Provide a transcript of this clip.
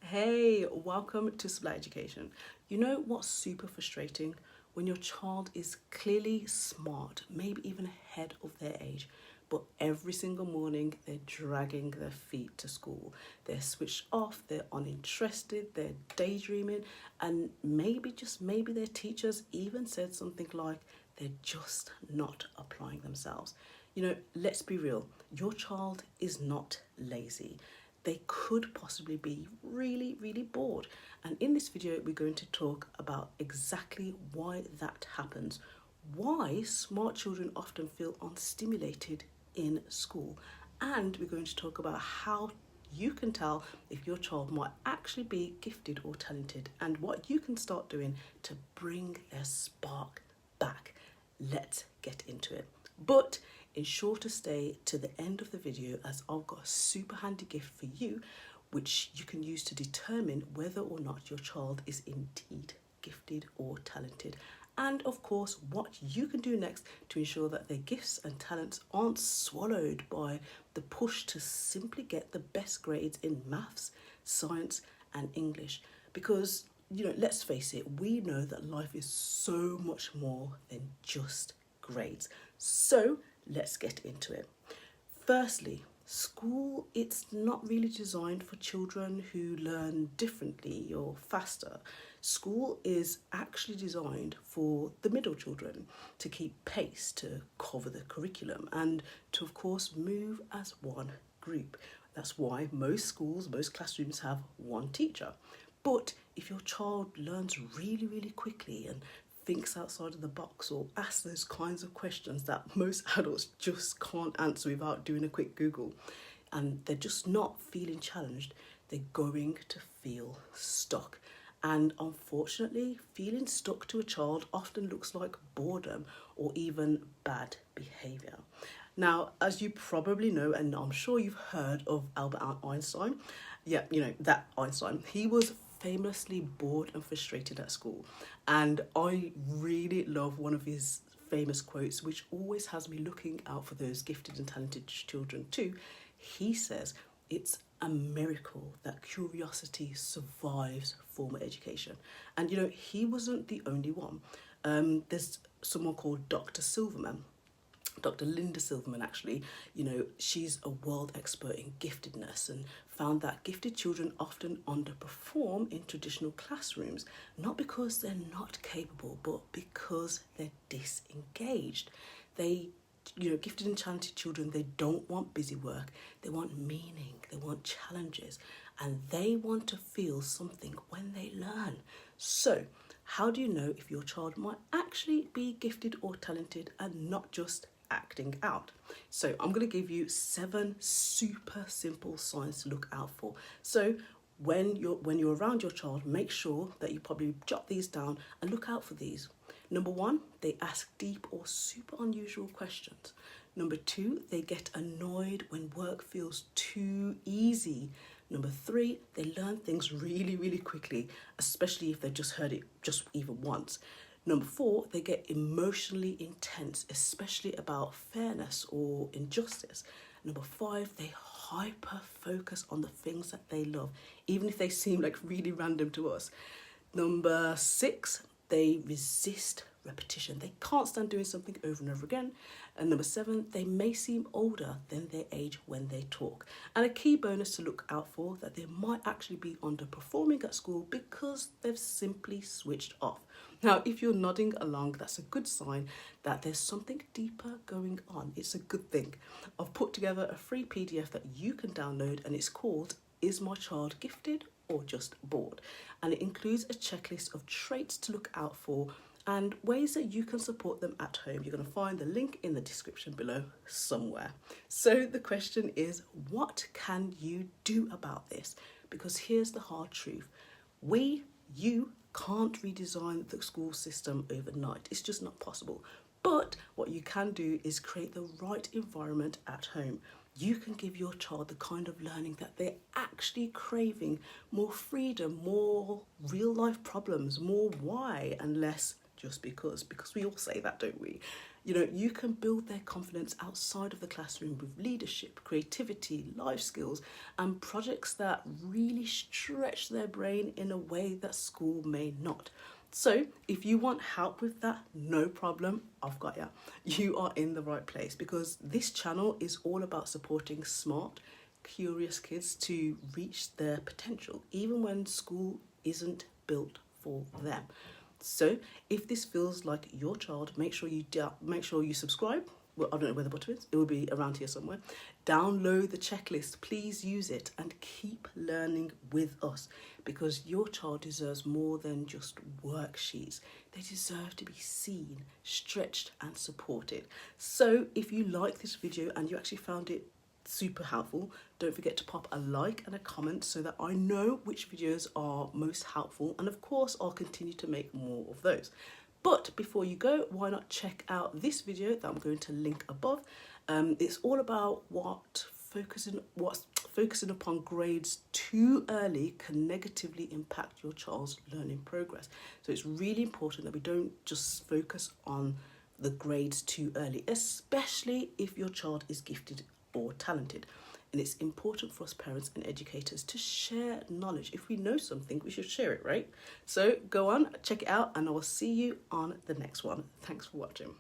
Hey, welcome to Supply Education. You know what's super frustrating? When your child is clearly smart, maybe even ahead of their age, but every single morning they're dragging their feet to school. They're switched off, they're uninterested, they're daydreaming, and maybe, just maybe, their teachers even said something like they're just not applying themselves. Let's be real, your child is not lazy. They could possibly be really bored. And in this video, we're going to talk about exactly why that happens, why smart children often feel unstimulated in school, and we're going to talk about how you can tell if your child might actually be gifted or talented and what you can start doing to bring their spark back. Let's get into it. But ensure to stay to the end of the video, as I've got a super handy gift for you which you can use to determine whether or not your child is indeed gifted or talented, and of course what you can do next to ensure that their gifts and talents aren't swallowed by the push to simply get the best grades in maths, science and English. Because let's face it, we know that life is so much more than just grades. So let's get into it. Firstly, school, it's not really designed for children who learn differently or faster. School is actually designed for the middle children to keep pace, to cover the curriculum, and to, of course, move as one group. That's why most classrooms have one teacher. But if your child learns really quickly and thinks outside of the box, or asks those kinds of questions that most adults just can't answer without doing a quick Google, and they're just not feeling challenged, they're going to feel stuck. And unfortunately, feeling stuck to a child often looks like boredom or even bad behaviour. Now, as you probably know, and I'm sure you've heard of Albert Einstein, that Einstein, he was famously bored and frustrated at school. And I really love one of his famous quotes, which always has me looking out for those gifted and talented children too. He says, "It's a miracle that curiosity survives formal education." And he wasn't the only one. There's someone called Dr. Linda Silverman, actually. She's a world expert in giftedness and found that gifted children often underperform in traditional classrooms, not because they're not capable, but because they're disengaged. Gifted and talented children, they don't want busy work, they want meaning, they want challenges, and they want to feel something when they learn. So, how do you know if your child might actually be gifted or talented and not just acting out? So I'm going to give you 7 super simple signs to look out for. So when you're around your child, make sure that you probably jot these down and look out for these. Number 1, they ask deep or super unusual questions. Number 2, they get annoyed when work feels too easy. Number 3, they learn things really quickly, especially if they've just heard it just even once. Number 4, they get emotionally intense, especially about fairness or injustice. Number 5, they hyper focus on the things that they love, even if they seem like really random to us. Number 6, they resist repetition. They can't stand doing something over and over again. And number 7, they may seem older than their age when they talk. And a key bonus to look out for, that they might actually be underperforming at school because they've simply switched off. Now, if you're nodding along, that's a good sign that there's something deeper going on. It's a good thing. I've put together a free PDF that you can download, and it's called "Is My Child Gifted or Just Bored?" And it includes a checklist of traits to look out for and ways that you can support them at home. You're going to find the link in the description below somewhere. So the question is, what can you do about this? Because here's the hard truth. You can't redesign the school system overnight. It's just not possible. But what you can do is create the right environment at home. You can give your child the kind of learning that they're actually craving: more freedom, more real life problems, more why, and less just because we all say that, don't we? You know, you can build their confidence outside of the classroom with leadership, creativity, life skills, and projects that really stretch their brain in a way that school may not. So if you want help with that, no problem, I've got you. You are in the right place, because this channel is all about supporting smart, curious kids to reach their potential, even when school isn't built for them. So if this feels like your child, make sure you subscribe. Well, I don't know where the button is. It will be around here somewhere. Download the checklist. Please use it and keep learning with us, because your child deserves more than just worksheets. They deserve to be seen, stretched and supported. So if you like this video and you actually found it super helpful, don't forget to pop a like and a comment so that I know which videos are most helpful, and of course I'll continue to make more of those. But before you go, why not check out this video that I'm going to link above. It's all about what's focusing upon grades too early can negatively impact your child's learning progress. So it's really important that we don't just focus on the grades too early, especially if your child is gifted or talented. And it's important for us parents and educators to share knowledge. If we know something, we should share it, right? So go on, check it out, and I will see you on the next one. Thanks for watching.